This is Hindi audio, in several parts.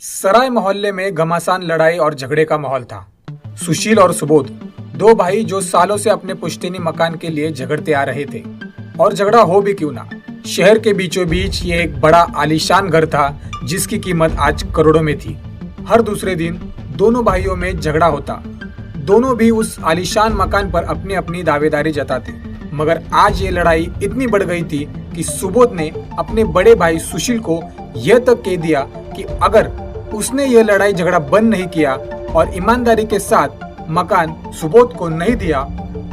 सराय मोहल्ले में घमासान लड़ाई और झगड़े का माहौल था। सुशील और सुबोध, दो भाई जो सालों से अपने पुश्तैनी मकान के लिए झगड़ते आ रहे थे। और झगड़ा हो भी क्यों ना, शहर के बीचों बीच ये एक बड़ा आलीशान घर था जिसकी कीमत आज करोड़ों में थी। हर दूसरे दिन दोनों भाइयों में झगड़ा होता। दोनों भी उस आलीशान मकान पर अपनी अपनी दावेदारी जताते। मगर आज ये लड़ाई इतनी बढ़ गई थी कि सुबोध ने अपने बड़े भाई सुशील को यह तक कह दिया कि अगर उसने ये लड़ाई झगड़ा बंद नहीं किया और ईमानदारी के साथ मकान सुबोध को नहीं दिया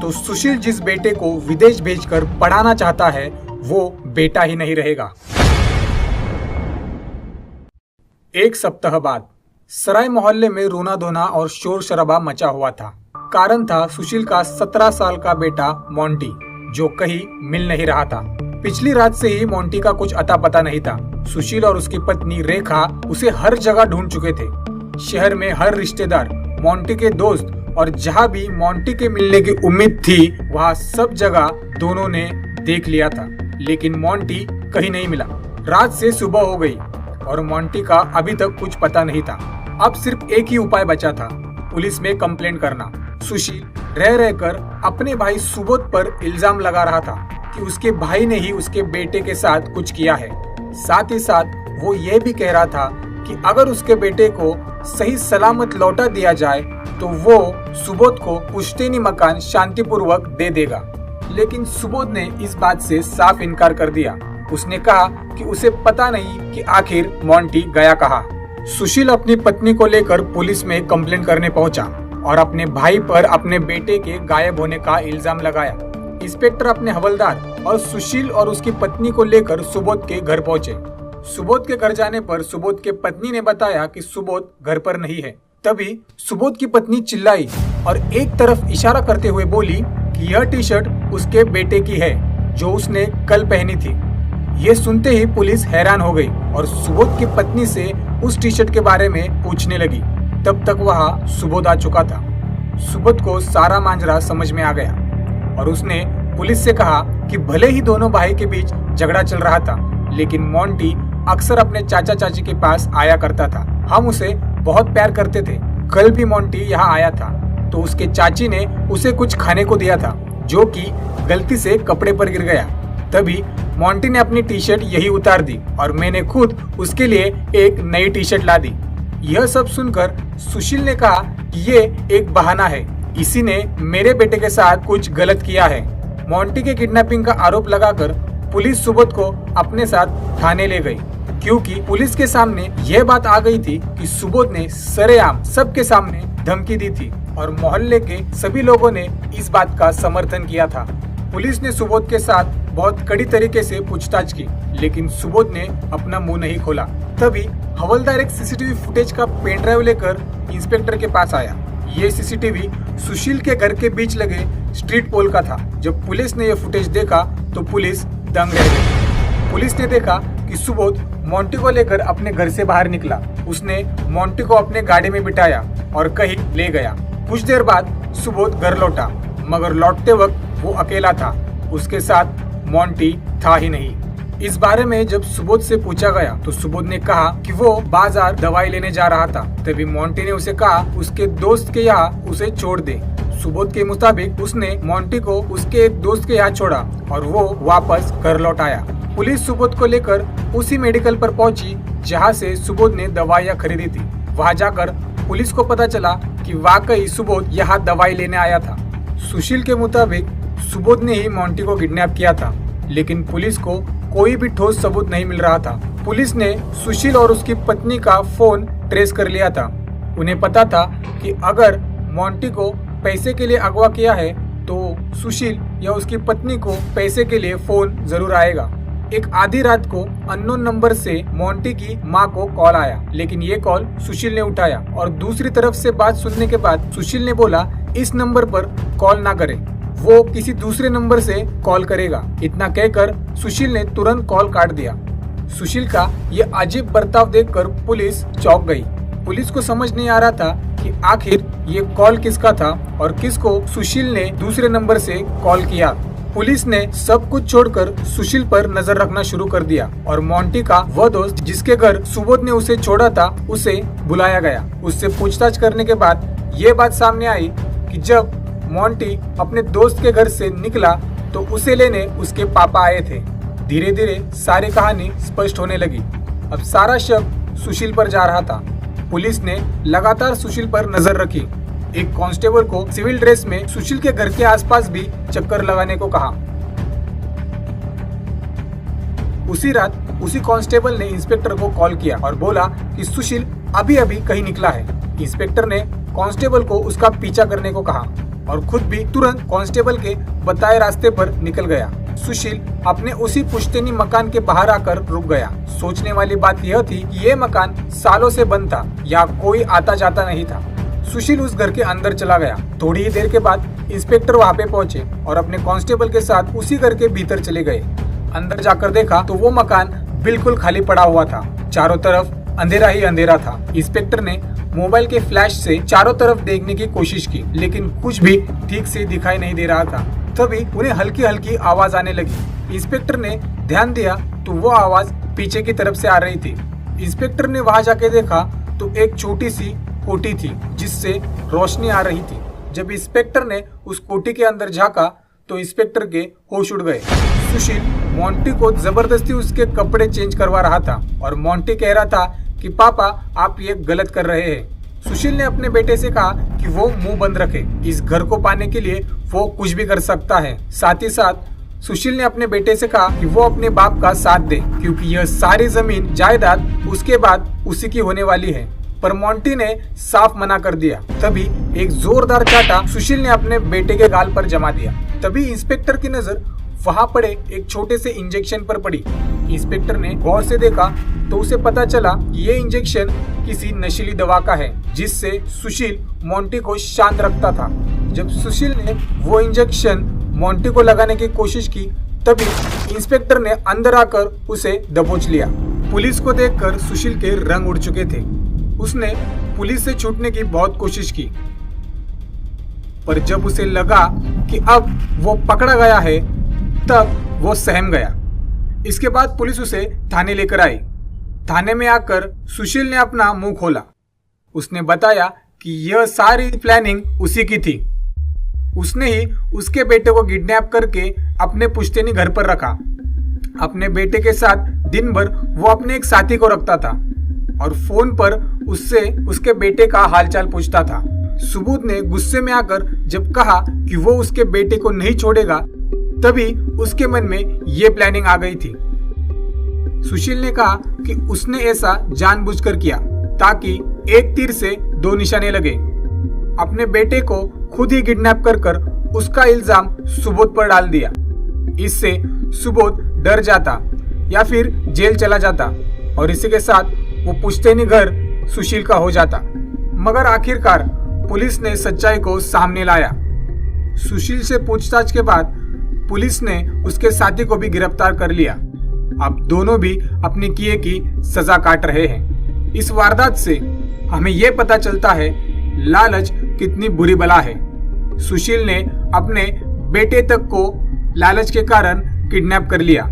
तो सुशील जिस बेटे को विदेश भेजकर पढ़ाना चाहता है वो बेटा ही नहीं रहेगा। एक सप्ताह बाद सराय मोहल्ले में रोना धोना और शोर शराबा मचा हुआ था। कारण था सुशील का 17 साल का बेटा मोंटी, जो कहीं मिल नहीं रहा था। पिछली रात से ही मोंटी का कुछ अता पता नहीं था। सुशील और उसकी पत्नी रेखा उसे हर जगह ढूंढ चुके थे। शहर में हर रिश्तेदार, मोंटी के दोस्त और जहाँ भी मोंटी के मिलने की उम्मीद थी वहाँ सब जगह दोनों ने देख लिया था, लेकिन मोंटी कहीं नहीं मिला। रात से सुबह हो गई और मोंटी का अभी तक कुछ पता नहीं था। अब सिर्फ एक ही उपाय बचा था, पुलिस में कंप्लेंट करना। सुशील रह रहकर अपने भाई सुबोध पर इल्जाम लगा रहा था कि उसके भाई ने ही उसके बेटे के साथ कुछ किया है। साथ ही साथ वो ये भी कह रहा था कि अगर उसके बेटे को सही सलामत लौटा दिया जाए तो वो सुबोध को पुश्तैनी मकान शांतिपूर्वक दे देगा। लेकिन सुबोध ने इस बात से साफ इनकार कर दिया। उसने कहा कि उसे पता नहीं कि आखिर मोंटी गया कहाँ। सुशील अपनी पत्नी को लेकर पुलिस में कंप्लेंट करने पहुंचा और अपने भाई पर अपने बेटे के गायब होने का इल्जाम लगाया। इंस्पेक्टर अपने हवलदार और सुशील और उसकी पत्नी को लेकर सुबोध के घर पहुंचे। सुबोध के घर जाने पर सुबोध के पत्नी ने बताया कि सुबोध घर पर नहीं है। तभी सुबोध की पत्नी चिल्लाई और एक तरफ इशारा करते हुए बोली कि यह टी शर्ट उसके बेटे की है जो उसने कल पहनी थी। ये सुनते ही पुलिस हैरान हो गई और सुबोध की पत्नी से उस टी शर्ट के बारे में पूछने लगी। तब तक वहाँ सुबोध आ चुका था। सुबोध को सारा मांजरा समझ में आ गया और उसने पुलिस से कहा कि भले ही दोनों भाई के बीच झगड़ा चल रहा था, लेकिन मोंटी अक्सर अपने चाचा चाची के पास आया करता था। हम उसे बहुत प्यार करते थे। कल भी मोंटी यहाँ आया था तो उसके चाची ने उसे कुछ खाने को दिया था जो कि गलती से कपड़े पर गिर गया। तभी मोंटी ने अपनी टी शर्ट यही उतार दी और मैंने खुद उसके लिए एक नई टी शर्ट ला दी। यह सब सुनकर सुशील ने कहा कि ये एक बहाना है, इसी ने मेरे बेटे के साथ कुछ गलत किया है। मोंटी के किडनैपिंग का आरोप लगाकर पुलिस सुबोध को अपने साथ थाने ले गई, क्योंकि पुलिस के सामने यह बात आ गई थी कि सुबोध ने सरेआम सबके सामने धमकी दी थी और मोहल्ले के सभी लोगों ने इस बात का समर्थन किया था। पुलिस ने सुबोध के साथ बहुत कड़ी तरीके से पूछताछ की, लेकिन सुबोध ने अपना मुंह नहीं खोला। तभी हवलदार एक सीसीटीवी फुटेज का पेन ड्राइव लेकर इंस्पेक्टर के पास आया। ये सीसीटीवी सुशील के घर के बीच लगे स्ट्रीट पोल का था। जब पुलिस ने यह फुटेज देखा तो पुलिस दंग रह गई। पुलिस ने देखा कि सुबोध मोंटी को लेकर अपने घर से बाहर निकला। उसने मोंटी को अपने गाड़ी में बिठाया और कहीं ले गया। कुछ देर बाद सुबोध घर लौटा, मगर लौटते वक्त वो अकेला था। उसके साथ मोंटी था ही नहीं। इस बारे में जब सुबोध से पूछा गया तो सुबोध ने कहा कि वो बाजार दवाई लेने जा रहा था। तभी मोंटी ने उसे कहा उसके दोस्त के यहाँ उसे छोड़ दे। सुबोध के मुताबिक उसने मोंटी को उसके एक दोस्त के यहाँ छोड़ा और वो वापस घर लौट आया। पुलिस सुबोध को लेकर उसी मेडिकल पर पहुंची जहाँ से सुबोध ने दवाइयाँ खरीदी थी। वहाँ जाकर पुलिस को पता चला कि वाकई सुबोध यहाँ दवाई लेने आया था। सुशील के मुताबिक सुबोध ने ही मोंटी को किडनैप किया था, लेकिन पुलिस को कोई भी ठोस सबूत नहीं मिल रहा था। पुलिस ने सुशील और उसकी पत्नी का फोन ट्रेस कर लिया था। उन्हें पता था कि अगर मोंटी को पैसे के लिए अगवा किया है तो सुशील या उसकी पत्नी को पैसे के लिए फोन जरूर आएगा। एक आधी रात को अननोन नंबर से मोंटी की मां को कॉल आया, लेकिन ये कॉल सुशील ने उठाया और दूसरी तरफ से बात सुनने के बाद सुशील ने बोला इस नंबर पर कॉल ना करें, वो किसी दूसरे नंबर से कॉल करेगा। इतना कहकर सुशील ने तुरंत कॉल काट दिया। सुशील का ये अजीब बर्ताव देखकर पुलिस चौंक गई। पुलिस को समझ नहीं आ रहा था कि आखिर ये कॉल किसका था और किसको सुशील ने दूसरे नंबर से कॉल किया। पुलिस ने सब कुछ छोड़कर सुशील पर नजर रखना शुरू कर दिया और मोंटी का वह दोस्त जिसके घर सुबोध ने उसे छोड़ा था उसे बुलाया गया। उससे पूछताछ करने के बाद ये बात सामने आई कि जब मोंटी अपने दोस्त के घर से निकला तो उसे लेने उसके पापा आए थे। धीरे धीरे सारी कहानी स्पष्ट होने लगी। अब सारा शक सुशील पर जा रहा था। पुलिस ने लगातार सुशील पर नजर रखी। एक कांस्टेबल को सिविल ड्रेस में सुशील के घर के आसपास भी चक्कर लगाने को कहा। उसी रात उसी कांस्टेबल ने इंस्पेक्टर को कॉल किया और बोला कि सुशील अभी अभी कहीं निकला है। इंस्पेक्टर ने कांस्टेबल को उसका पीछा करने को कहा और खुद भी तुरंत कांस्टेबल के बताए रास्ते पर निकल गया। सुशील अपने उसी पुश्तैनी मकान के बाहर आकर रुक गया। सोचने वाली बात यह थी कि ये मकान सालों से बंद था, या कोई आता जाता नहीं था। सुशील उस घर के अंदर चला गया। थोड़ी ही देर के बाद इंस्पेक्टर वहाँ पे पहुंचे और अपने कांस्टेबल के साथ उसी घर के भीतर चले गए। अंदर जाकर देखा तो वो मकान बिल्कुल खाली पड़ा हुआ था। चारों तरफ अंधेरा ही अंधेरा था। इंस्पेक्टर ने मोबाइल के फ्लैश से चारों तरफ देखने की कोशिश की, लेकिन कुछ भी ठीक से दिखाई नहीं दे रहा था। तभी उन्हें हल्की हल्की आवाज आने लगी। इंस्पेक्टर ने ध्यान दिया तो वो आवाज पीछे की तरफ से आ रही थी। इंस्पेक्टर ने वहां जाके देखा तो एक छोटी सी कोठी थी जिससे रोशनी आ रही थी। जब इंस्पेक्टर ने उस कोठी के अंदर झांका तो इंस्पेक्टर के होश उड़ गए। सुशील मोंटी को जबरदस्ती उसके कपड़े चेंज करवा रहा था और मोंटी कह रहा था कि पापा आप ये गलत कर रहे हैं। सुशील ने अपने बेटे से कहा कि वो मुंह बंद रखे। इस घर को पाने के लिए वो कुछ भी कर सकता है। साथ ही साथ सुशील ने अपने बेटे से कहा कि वो अपने बाप का साथ दे, क्योंकि यह सारी जमीन जायदाद उसके बाद उसी की होने वाली है। पर मोंटी ने साफ मना कर दिया। तभी एक जोरदार चाटा सुशील ने अपने बेटे के गाल पर जमा दिया। तभी इंस्पेक्टर की नजर वहां पड़े एक छोटे से इंजेक्शन पर पड़ी। इंस्पेक्टर ने गौर से देखा तो उसे पता चला ये इंजेक्शन किसी नशीली दवा का है, जिससे सुशील मोंटी को शांत रखता था। जब सुशील ने वो इंजेक्शन मोंटी को लगाने की कोशिश की तभी इंस्पेक्टर ने अंदर आकर उसे दबोच लिया। पुलिस को देखकर सुशील के रंग उड़ चुके थे। उसने पुलिस से छूटने की बहुत कोशिश की, पर जब उसे लगा कि अब वो पकड़ा गया है तब वो सहम गया। इसके बाद पुलिस उसे थाने लेकर आई। थाने में आकर सुशील ने अपना मुंह खोला। उसने बताया कि यह सारी प्लानिंग उसी की थी। उसने ही उसके बेटे को किडनैप करके अपने पुश्तैनी घर पर रखा। अपने बेटे के साथ दिन भर वो अपने एक साथी को रखता था और फोन पर उससे उसके बेटे का हालचाल पूछता था। सुबोध ने गुस्से में आकर जब कहा कि वो उसके बेटे को नहीं छोड़ेगा तभी उसके मन में ये प्लानिंग आ गई थी। सुशील ने कहा कि उसने ऐसा जानबूझकर किया ताकि एक तीर से दो निशाने लगे। अपने बेटे को खुद ही किडनैप कर उसका इल्जाम सुबोध पर डाल दिया। इससे सुबोध डर जाता या फिर जेल चला जाता और इसी के साथ वो पुश्तैनी घर सुशील का हो जाता। मगर आखिरकार पुलिस ने सच्चाई को सामने लाया। सुशील से पूछताछ के बाद पुलिस ने उसके साथी को भी गिरफ्तार कर लिया। अब दोनों भी अपने किए की सजा काट रहे हैं। इस वारदात से हमें यह पता चलता है लालच कितनी बुरी बला है। सुशील ने अपने बेटे तक को लालच के कारण किडनैप कर लिया।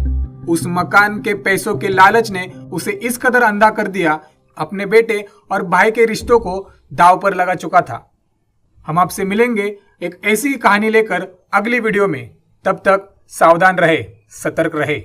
उस मकान के पैसों के लालच ने उसे इस कदर अंधा कर दिया, अपने बेटे और भाई के रिश्तों को दांव पर लगा चुका था। हम आपसे मिलेंगे एक ऐसी कहानी लेकर अगली वीडियो में। तब तक सावधान रहे, सतर्क रहे।